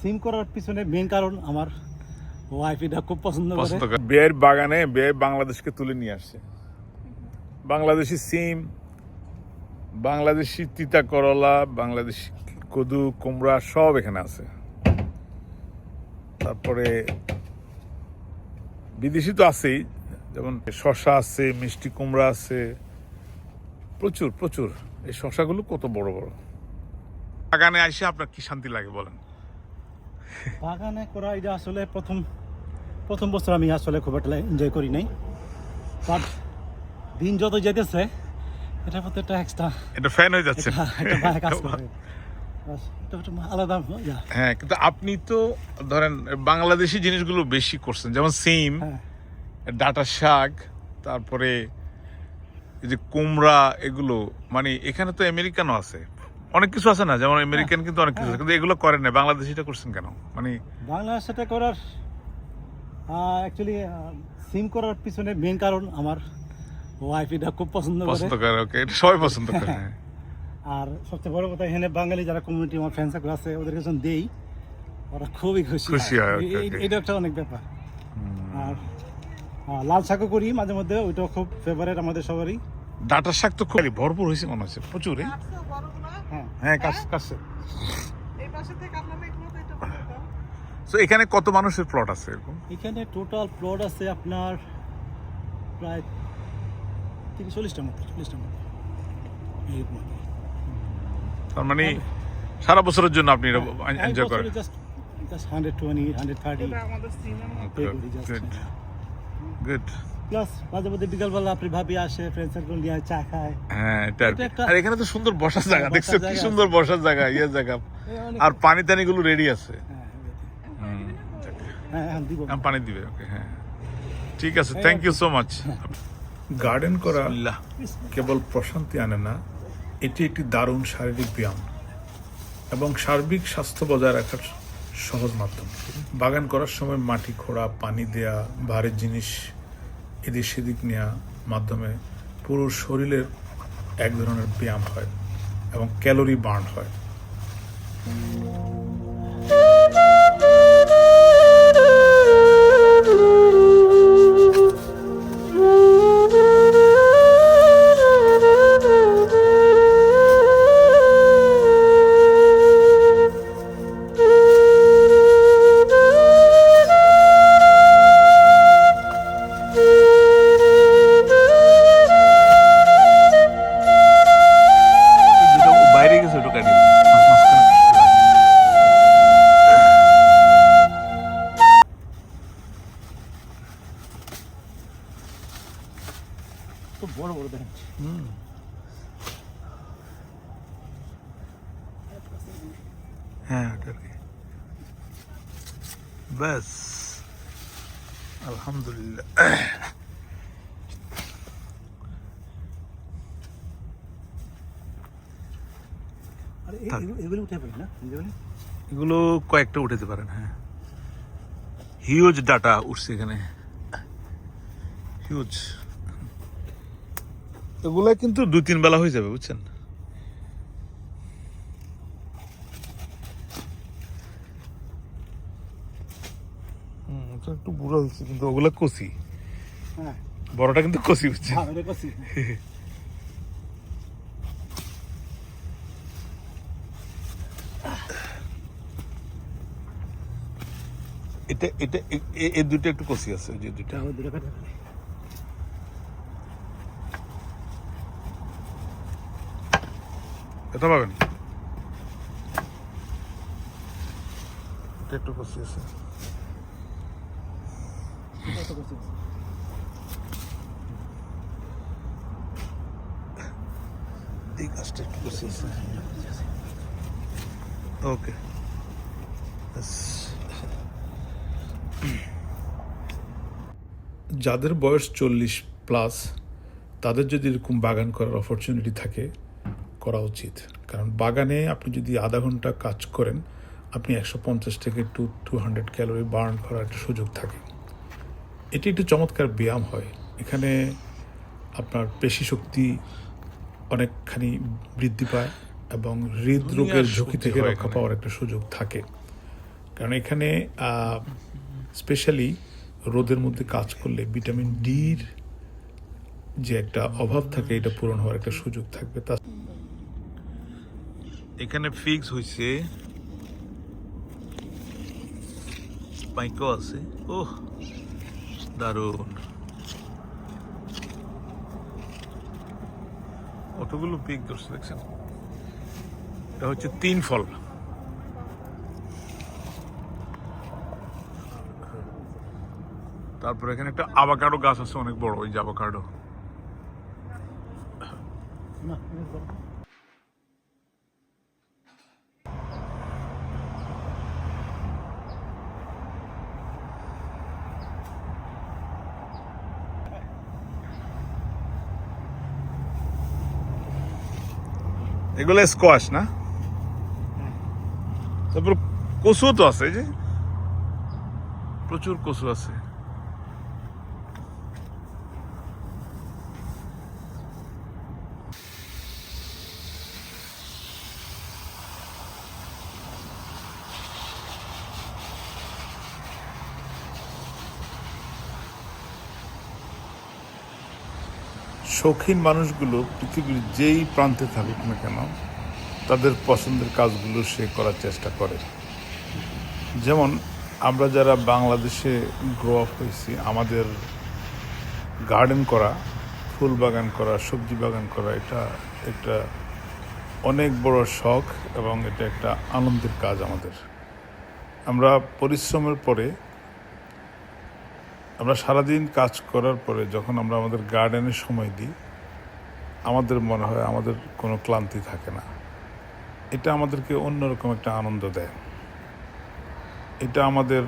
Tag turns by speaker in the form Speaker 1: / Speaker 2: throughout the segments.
Speaker 1: সিম করার পিছনে মেইন কারণ আমার ওয়াইফ এটা খুব পছন্দ করে।
Speaker 2: বিয়ের বাগানে বিয়ে বাংলাদেশকে তুলে নিয়ে আসছে। বাংলাদেশি সিম, বাংলাদেশি তিতা করলা, বাংলাদেশি কদু, কুমড়া সব এখানে আছে। তারপরে বিদেশি তো আছেই, যেমন শসা আছে, মিষ্টি কুমড়া আছে, প্রচুর প্রচুর। এই শসাগুলো কত বড় বড়। বাগানে এসে আপনার কি শান্তি লাগে বলেন?
Speaker 1: বাগানে করা এটা আসলে প্রথম বছর আমি আসলে খুব একটা এনজয় করি নাই, বাট দিন যত যেতেছে এটার প্রতি একটা এক্সট্রা
Speaker 2: এটা ফ্যান হয়ে যাচ্ছে।
Speaker 1: কাজ করে। এটা একটা আলাদা ইয়া।
Speaker 2: হ্যাঁ, কিন্তু আপনি তো ধরেন বাংলাদেশি জিনিসগুলো বেশি করছেন, যেমন সিম,
Speaker 1: হ্যাঁ,
Speaker 2: ডাঁটা শাক, তারপরে এই যে কুমড়া, এগুলো মানে এখানে তো আমেরিকানও আছে, অনেক কিছু আছে না, যেমন আমেরিকান কিন্তু অনেক কিছু আছে, কিন্তু এগুলো করেন না। বাংলাদেশিটা করছেন কেন? মানে
Speaker 1: বাংলার সাথে করার অ্যাকচুয়ালি সিম করার পিছনে মেইন কারণ আমার ওয়াইফ এটা খুব পছন্দ
Speaker 2: পছন্দ
Speaker 1: করে।
Speaker 2: করে। ওকে, এটা সবাই পছন্দ করে। হ্যাঁ।
Speaker 1: আর সবচেয়ে বড় কথা, এখানে বাঙালি যারা কমিউনিটি আমার ফ্রেন্ড সার্কেল আছে ওদেরকে যখন দেই ওরা খুবই খুশি
Speaker 2: হয়।
Speaker 1: এটা একটা অনেক ব্যাপার। আর লাল শাকও করি মাঝে মধ্যে, ওইটাও খুব ফেভারিট আমাদের সবারই।
Speaker 2: ডাঁটার শাক তো খুব ভরপুর হয়েছে মনে হচ্ছে, প্রচুর।
Speaker 1: হ্যাঁ,
Speaker 2: হ্যাঁ, কাছে। তো এখানে কত মানুষের প্লট আছে এরকম?
Speaker 1: এখানে টোটাল প্লট আছে আপনার প্রায় 30-40টার মতো, 40টার মতো। এইরকম।
Speaker 2: তার মানে সারা বছরের জন্য আপনি এনজয় করেন।
Speaker 1: Just 120, 130
Speaker 2: good.
Speaker 1: প্লাস মাঝে মধ্যে বিকালবেলা আপনি ভাবি আসে, ফ্রেন্ড সার্কেল নিয়ে চা খায়।
Speaker 2: হ্যাঁ, এটা
Speaker 1: এটা একটা-
Speaker 2: আর এখানে তো সুন্দর বসার জায়গা,
Speaker 1: বসার
Speaker 2: দেখছো কি
Speaker 1: জায়গা
Speaker 2: সুন্দর বসার জায়গা, জায়গা।
Speaker 1: অনেক-
Speaker 2: আর পানি টানি গুলো রেডি আছে।
Speaker 1: হ্যাঁ, দিব।
Speaker 2: পানি দিবে। ওকে, হ্যাঁ, ঠিক আছে, thank you so much. Garden করা কেবল প্রশান্তি আনে না, এটি একটি দারুণ শারীরিক ব্যায়াম এবং সার্বিক স্বাস্থ্য বজায় রাখার সহজ মাধ্যম। বাগান করার সময় মাটি খোঁড়া, পানি দেয়া, ভারী জিনিস এদিক সেদিক নেওয়া মাধ্যমে পুরো শরীরের এক ধরনের ব্যায়াম হয় এবং ক্যালোরি বার্ন হয়। বাইরে গেছে ওটা কাটি
Speaker 1: খুব বড় বড় দেখেন।
Speaker 2: হ্যাঁ, ওটা কি ব্যাস, আলহামদুলিল্লাহ।
Speaker 1: আর এগুলো উঠে পারি না,
Speaker 2: এগুলো কয়েকটা উঠাতে পারেন। হ্যাঁ, হিউজ ডাটা উঠছে এখানে, হিউজ। এগুলা কিন্তু 2-3 বেলা হয়ে যাবে, বুঝছেন? একটু বুড়ো হয়েছে, কিন্তু ওগুলা কচি।
Speaker 1: হ্যাঁ,
Speaker 2: বড়টা কিন্তু কচি, বুঝছেন?
Speaker 1: এটা করছি।
Speaker 2: এটা এটা এই দুটো একটু কচি আছে, ওই যে দুটো। এটা পাবেন, এটা একটু কচি আছে। এই গাছটা একটু কচি আছে। ওকে, যাদের বয়স 40+ তাদের যদি এরকম বাগান করার অপরচুনিটি থাকে, করা উচিত। কারণ বাগানে আপনি যদি আধা ঘন্টা কাজ করেন, আপনি 150 থেকে 200 ক্যালোরি বার্ন করার একটা সুযোগ থাকে। এটি একটু চমৎকার ব্যায়াম হয়। এখানে আপনার পেশি শক্তি অনেকখানি বৃদ্ধি পায় এবং হৃদরোগের ঝুঁকি থেকে রক্ষা পাওয়ার একটা সুযোগ থাকে। কারণ এখানে স্পেশালি রোদের মধ্যে কাজ করলে ভিটামিন ডির যে একটা অভাব থাকে এটা পূরণ হওয়ার একটা সুযোগ থাকবে। তা এখানে ফিক্স হয়েছে, বাইকও আছে। ওহ দারুণ, কতগুলো পিক ধরছে দেখছেন। এটা হচ্ছে 3 ফল। তারপর এখানে একটা আভাকাডো গাছ আছে অনেক বড়, ওই যে আভাকাডো।
Speaker 1: না,
Speaker 2: এগুলো স্কোয়াশ না? তারপর কচু তো আছে, যে প্রচুর কচু আছে। শৌখিন মানুষগুলো পৃথিবীর যেই প্রান্তে থাকুক না কেন, তাদের পছন্দের কাজগুলো সে করার চেষ্টা করে। যেমন আমরা যারা বাংলাদেশে গ্রো আপ হয়েছি, আমাদের গার্ডেন করা, ফুল বাগান করা, সবজি বাগান করা, এটা একটা অনেক বড় শখ এবং এটা একটা আনন্দের কাজ আমাদের। আমরা পরিশ্রমের পরে, আমরা সারাদিন কাজ করার পরে যখন আমরা আমাদের গার্ডেনে সময় দিই, আমাদের মনে হয় আমাদের কোনো ক্লান্তি থাকে না। এটা আমাদেরকে অন্যরকম একটা আনন্দ দেয়। এটা আমাদের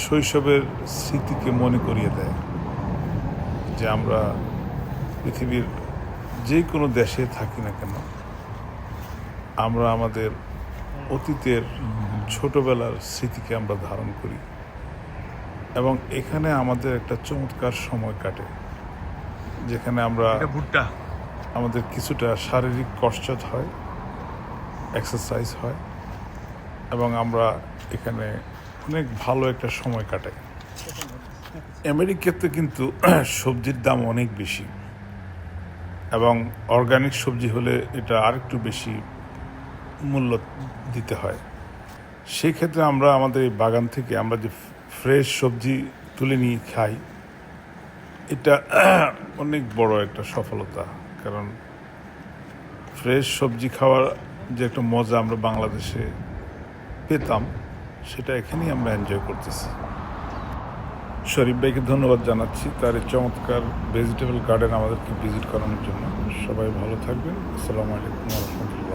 Speaker 2: শৈশবের স্মৃতিকে মনে করিয়ে দেয় যে আমরা পৃথিবীর যে কোনো দেশে থাকি না কেন, আমরা আমাদের অতীতের ছোটবেলার স্মৃতিকে আমরা ধারণ করি এবং এখানে আমাদের একটা চমৎকার সময় কাটে, যেখানে আমরা
Speaker 3: ভুট্টা
Speaker 2: আমাদের কিছুটা শারীরিক কসরত হয়, এক্সারসাইজ হয় এবং আমরা এখানে অনেক ভালো একটা সময় কাটাই। আমেরিকাতে কিন্তু সবজির দাম অনেক বেশি এবং অর্গানিক সবজি হলে এটা আরেকটু বেশি মূল্য দিতে হয়। সেই ক্ষেত্রে আমরা আমাদের এই বাগান থেকে আমরা যে ফ্রেশ সবজি তুলে নিয়ে খাই, এটা অনেক বড় একটা সফলতা। কারণ ফ্রেশ সবজি খাওয়ার যে একটা মজা আমরা বাংলাদেশে পেতাম, সেটা এখানেই আমরা এনজয় করতেছি। শরীফ ভাইকে ধন্যবাদ জানাচ্ছি তার এই চমৎকার ভেজিটেবল গার্ডেন আমাদেরকে ভিজিট করানোর জন্য। সবাই ভালো থাকবেন। আসসালামু আলাইকুম ওয়া রাহমাতুল্লাহ।